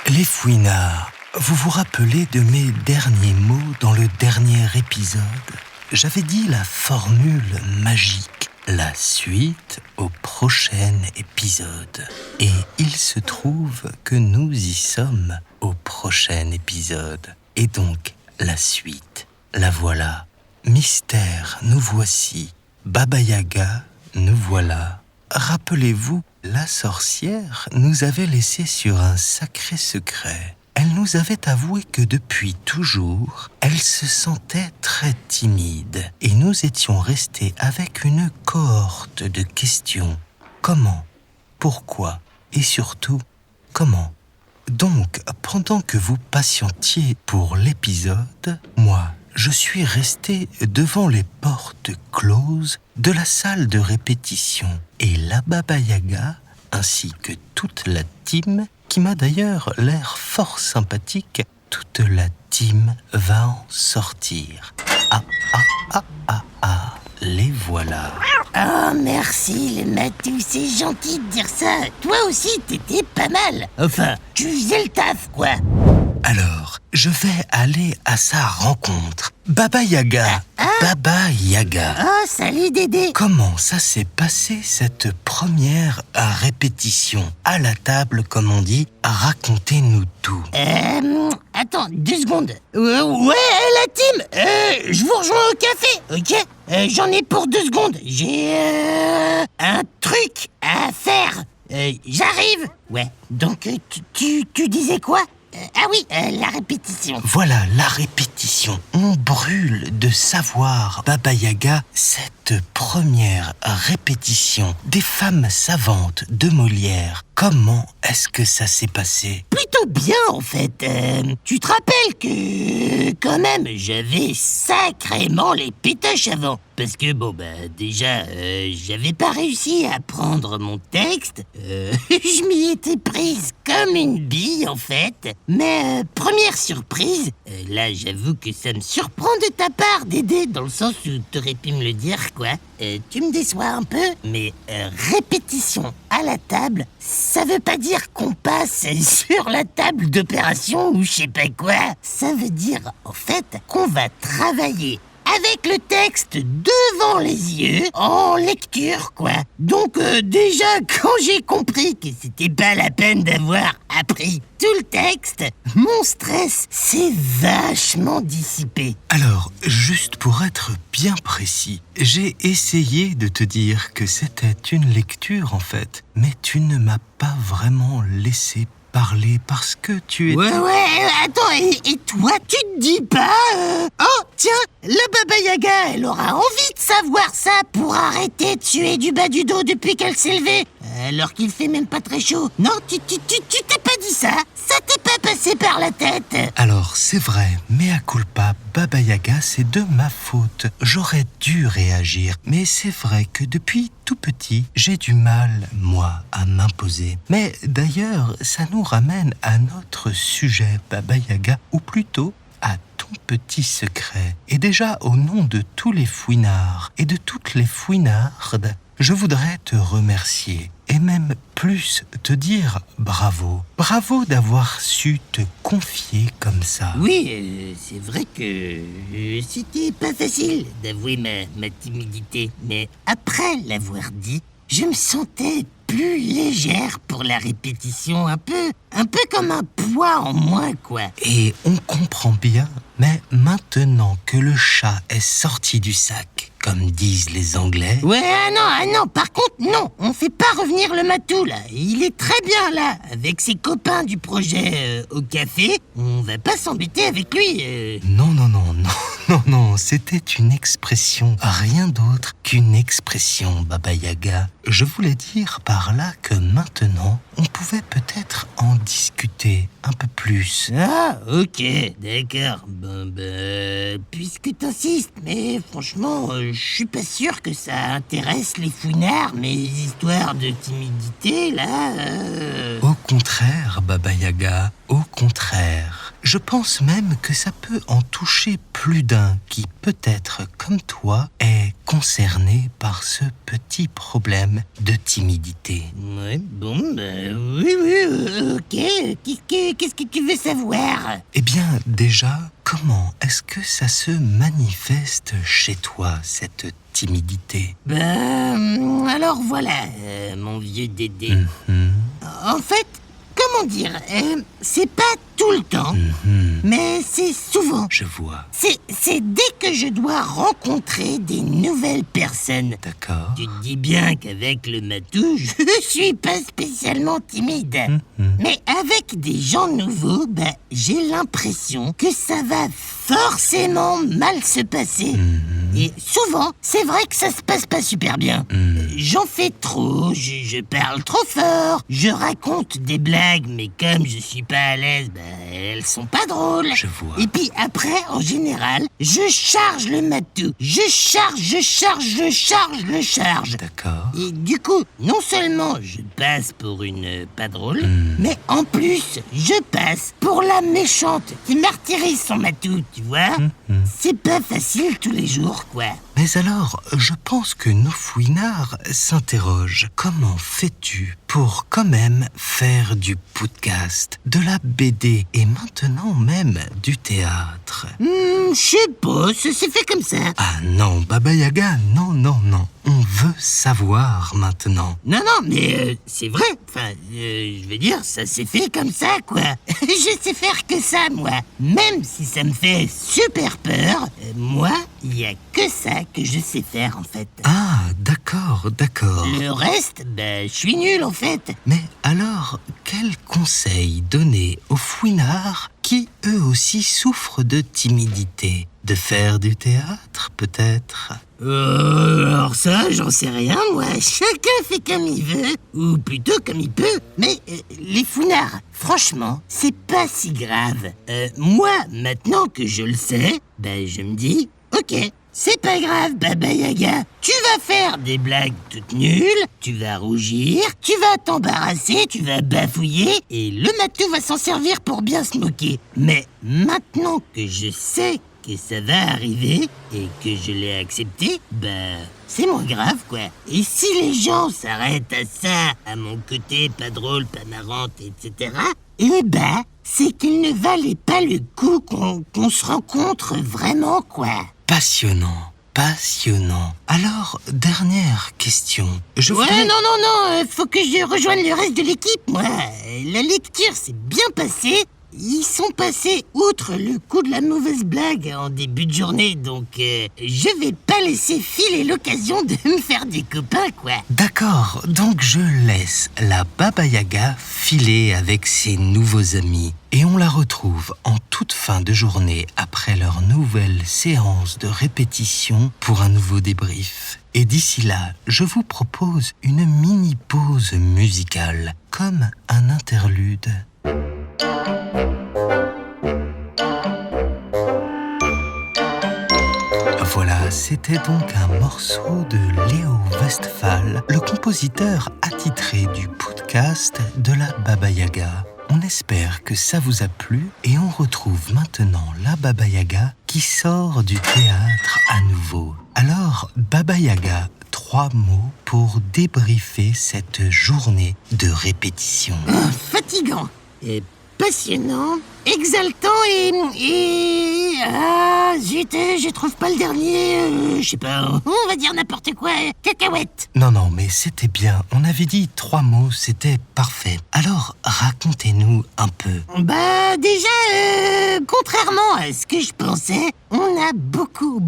Les fouinards, vous vous rappelez de mes derniers mots dans le dernier épisode? J'avais dit la formule magique, la suite au prochain épisode. Et il se trouve que nous y sommes au prochain épisode. Et donc, la suite, la voilà. Mystère, nous voici. Baba Yaga, nous voilà. Rappelez-vous, la sorcière nous avait laissé sur un sacré secret. Elle nous avait avoué que depuis toujours, elle se sentait très timide et nous étions restés avec une cohorte de questions. Comment? Pourquoi? Et surtout, comment? Donc, pendant que vous patientiez pour l'épisode, moi, je suis resté devant les portes closes de la salle de répétition. Et la Baba Yaga, ainsi que toute la team, qui m'a d'ailleurs l'air fort sympathique, toute la team va en sortir. Les voilà. Oh, merci, le matou, c'est gentil de dire ça. Toi aussi, t'étais pas mal. Enfin, tu faisais le taf, quoi. Alors, je vais aller à sa rencontre. Baba Yaga, Baba Yaga. Oh, salut Dédé. Comment ça s'est passé cette première répétition? À la table, comme on dit, racontez-nous tout. Attends, 2 secondes. Ouais, la team, je vous rejoins au café, ok? J'en ai pour 2 secondes. J'ai un truc à faire. J'arrive. Ouais, donc tu disais quoi? Ah oui, la répétition. Voilà, la répétition. On brûle de savoir, Baba Yaga, cette première répétition des femmes savantes de Molière. Comment est-ce que ça s'est passé? Plutôt bien, en fait. Tu te rappelles que, quand même, j'avais sacrément les pétoches avant. Parce que, déjà, j'avais pas réussi à prendre mon texte. Je m'y étais prise comme une bille, en fait. Mais, première surprise, là, j'avoue que ça me surprend de ta part, Dédé, dans le sens où t'aurais pu me le dire, quoi. Tu me déçois un peu, mais répétition à la table, ça veut pas dire qu'on passe sur la table d'opération ou je sais pas quoi. Ça veut dire, en fait, qu'on va travailler avec le texte devant les yeux, en lecture, quoi. Donc, déjà, quand j'ai compris que c'était pas la peine d'avoir appris tout le texte, mon stress s'est vachement dissipé. Alors, juste pour être bien précis, j'ai essayé de te dire que c'était une lecture, en fait, mais tu ne m'as pas vraiment laissé parler parce que tu étais... Ouais, attends, et toi, tu te dis pas Oh, tiens, la Baba Yaga, elle aura envie de savoir ça pour arrêter de suer du bas du dos depuis qu'elle s'est levée, alors qu'il fait même pas très chaud. Non, tu t'es pas dit ça? Ça t'est pas passé par la tête? Alors, c'est vrai, mea culpa, Baba Yaga, c'est de ma faute. J'aurais dû réagir, mais c'est vrai que depuis tout petit, j'ai du mal, moi, à m'imposer. Mais d'ailleurs, ça nous ramène à notre sujet, Baba Yaga, ou plutôt à ton petit secret. Et déjà, au nom de tous les fouinards et de toutes les fouinardes, je voudrais te remercier et même plus te dire bravo. Bravo d'avoir su te confier comme ça. Oui, c'est vrai que c'était pas facile d'avouer ma timidité, mais après l'avoir dit, je me sentais plus légère pour la répétition, un peu comme un poids en moins, quoi. Et on comprend bien, mais maintenant que le chat est sorti du sac, comme disent les Anglais... Ouais, ah non, par contre, non, on fait pas revenir le matou, là. Il est très bien, là, avec ses copains du projet au café. On va pas s'embêter avec lui. Non, c'était une expression, rien d'autre qu'une expression, Baba Yaga. Je voulais dire par là que maintenant, on pouvait peut-être en discuter un peu plus. Ah, ok, d'accord. Bon, puisque t'insistes, mais franchement, je suis pas sûr que ça intéresse les fouinards, mes histoires de timidité, là. Au contraire, Baba Yaga, au contraire. Je pense même que ça peut en toucher plus d'un qui, peut-être comme toi, est concerné par ce petit problème de timidité. Ouais, bon, oui, ok. Qu'est-ce que tu veux savoir? Eh bien, déjà, comment est-ce que ça se manifeste chez toi, cette timidité? Alors voilà, mon vieux Dédé. Mhm. En fait, comment dire, c'est pas tout le temps, mais c'est souvent. Je vois. C'est dès que je dois rencontrer des nouvelles personnes. D'accord. Tu te dis bien qu'avec le matou, je suis pas spécialement timide. Mais avec des gens nouveaux, j'ai l'impression que ça va forcément mal se passer. Et souvent, c'est vrai que ça se passe pas super bien. J'en fais trop, je parle trop fort, je raconte des blagues, mais comme je suis pas à l'aise, elles sont pas drôles. Je vois. Et puis après, en général, je charge le matou. Je charge. D'accord. Et du coup, non seulement je passe pour une pas drôle, mais en plus, je passe pour la méchante qui martyrise son matou, tu vois. C'est pas facile tous les jours, quoi. Mais alors, je pense que nos fouinards s'interrogent. Comment fais-tu pour quand même faire du podcast, de la BD et maintenant même du théâtre? Je sais pas, ça s'est fait comme ça. Ah non, Baba Yaga, non. On veut savoir maintenant. Non, mais c'est vrai. Enfin, je veux dire, ça s'est fait comme ça, quoi. Je sais faire que ça, moi. Même si ça me fait super peur, moi, il y a que ça que je sais faire, en fait. Ah, d'accord. Le reste, je suis nul, en fait. Mais alors, quel conseil donner aux fouinards qui, eux aussi, souffrent de timidité? De faire du théâtre, peut-être? Alors ça, j'en sais rien, moi. Chacun fait comme il veut, ou plutôt comme il peut. Mais les fouinards, franchement, c'est pas si grave. Moi, maintenant que je le sais, je me dis, ok, c'est pas grave, Baba Yaga. Tu vas faire des blagues toutes nulles, tu vas rougir, tu vas t'embarrasser, tu vas bafouiller, et le matou va s'en servir pour bien se moquer. Mais maintenant que je sais que ça va arriver et que je l'ai accepté, c'est moins grave, quoi. Et si les gens s'arrêtent à ça, à mon côté pas drôle, pas marrante, etc., c'est qu'il ne valait pas le coup qu'on se rencontre vraiment, quoi. Passionnant. Alors, dernière question. Non, faut que je rejoigne le reste de l'équipe, moi. La lecture s'est bien passée. Ils sont passés outre le coup de la mauvaise blague en début de journée, donc je vais pas laisser filer l'occasion de me faire des copains, quoi. D'accord, donc je laisse la Baba Yaga filer avec ses nouveaux amis. Et on la retrouve en toute fin de journée après leur nouvelle séance de répétition pour un nouveau débrief. Et d'ici là, je vous propose une mini pause musicale, comme un interlude. Voilà, c'était donc un morceau de Léo Westphal, le compositeur attitré du podcast de la Baba Yaga. On espère que ça vous a plu et on retrouve maintenant la Baba Yaga qui sort du théâtre à nouveau. Alors, Baba Yaga, 3 mots pour débriefer cette journée de répétition. Fatigant, passionnant, exaltant zut, je trouve pas le dernier, je sais pas, on va dire n'importe quoi, cacahuète. Non, mais c'était bien, on avait dit 3 mots, c'était parfait. Alors, racontez-nous un peu. Déjà, contrairement à ce que je pensais, on a beaucoup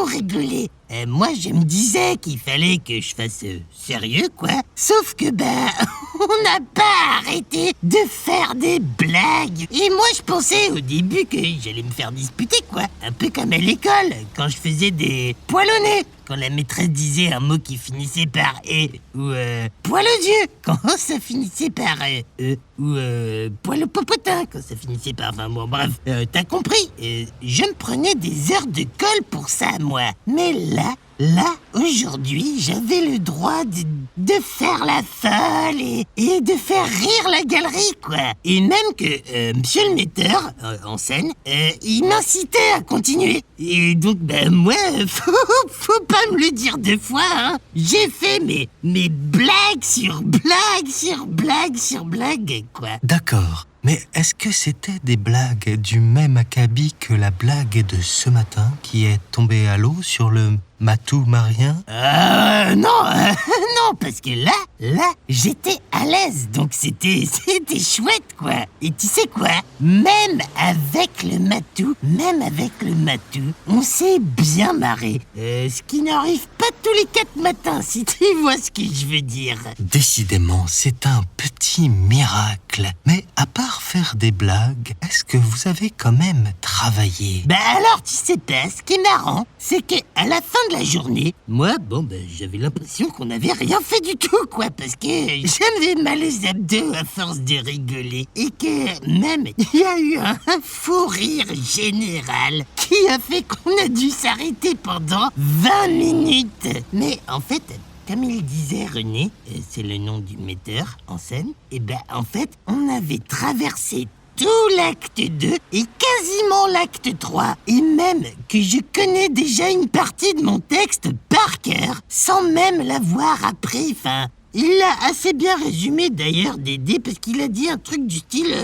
rigolé. Moi, je me disais qu'il fallait que je fasse sérieux, quoi. Sauf que, on n'a pas arrêté de faire des blagues. blague. Et moi, je pensais au début que j'allais me faire disputer, quoi. Un peu comme à l'école, quand je faisais des poils au nez. Quand la maîtresse disait un mot qui finissait par « et » ou poil aux yeux quand ça finissait par « e » ou poil au popotin quand ça finissait par... Enfin bon, bref, t'as compris. Je me prenais des heures de colle pour ça, moi. Mais là, aujourd'hui, j'avais le droit de faire la folle et de faire rire la galerie, quoi. Et même que monsieur le metteur en scène, il m'incitait à continuer. Et donc, moi, faut pas me le dire deux fois, hein. J'ai fait mes blagues sur blagues sur blagues sur blagues, quoi. D'accord, mais est-ce que c'était des blagues du même acabit que la blague de ce matin qui est tombée à l'eau sur le matou marien? Non, non, parce que là, j'étais à l'aise, donc c'était chouette, quoi. Et tu sais quoi? Même avec le matou, on s'est bien marré. Ce qui n'arrive pas tous les 4 matins, si tu vois ce que je veux dire. Décidément, c'est un petit miracle. Mais à part faire des blagues, est-ce que vous avez quand même travaillé? Bah alors, tu sais pas, ce qui est marrant, c'est que à la fin de la journée, moi, j'avais l'impression qu'on n'avait rien fait du tout, quoi, parce que j'avais mal aux abdos à force de rigoler, et que même, il y a eu un fou rire général qui a fait qu'on a dû s'arrêter pendant 20 minutes. Mais en fait, comme il disait René, c'est le nom du metteur en scène, et en fait, on avait traversé tout l'acte 2 et quasiment l'acte 3. Et même que je connais déjà une partie de mon texte par cœur, sans même l'avoir appris. Enfin, il l'a assez bien résumé d'ailleurs, Dédé, parce qu'il a dit un truc du style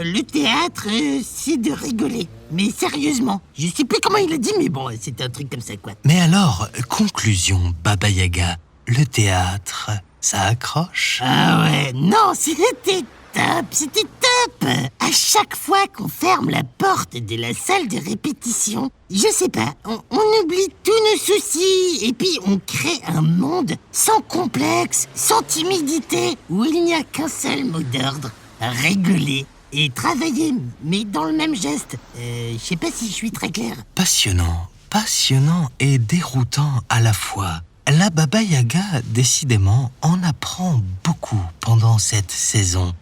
le théâtre, c'est de rigoler. Mais sérieusement, je sais plus comment il a dit, mais bon, c'est un truc comme ça, quoi. Mais alors, conclusion, Baba Yaga, le théâtre, ça accroche? Ah ouais, non, c'était top. À chaque fois qu'on ferme la porte de la salle de répétition, je sais pas, on oublie tous nos soucis et puis on crée un monde sans complexe, sans timidité, où il n'y a qu'un seul mot d'ordre, rigoler et travailler, mais dans le même geste. Je sais pas si je suis très clair. Passionnant et déroutant à la fois. La Baba Yaga, décidément, en apprend beaucoup pendant cette saison.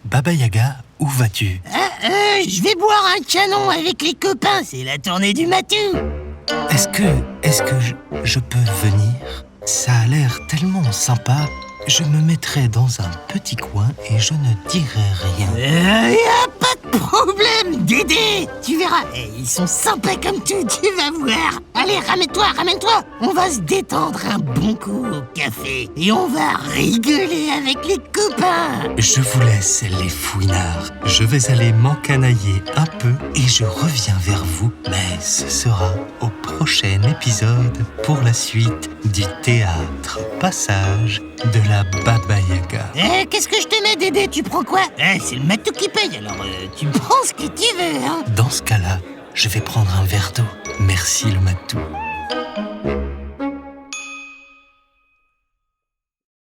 Baba Yaga, où vas-tu? Je vais boire un canon avec les copains, c'est la tournée du matou. Est-ce que je peux venir? Ça a l'air tellement sympa. Je me mettrai dans un petit coin et je ne dirai rien. Y a pas de problème, Dédé. Tu verras, ils sont sympas comme tout, tu vas voir. Allez, ramène-toi. On va se détendre un bon coup au café et on va rigoler avec les copains. Je vous laisse, les fouinards. Je vais aller m'encanailler un peu et je reviens vers vous. Mais ce sera au prochain épisode pour la suite du théâtre Passage de la Baba Yaga. Qu'est-ce que je te mets, Dédé? Tu prends quoi? C'est le matou qui paye, alors tu prends ce que tu veux, hein. Dans ce cas-là, je vais prendre un verre d'eau. Merci le matou.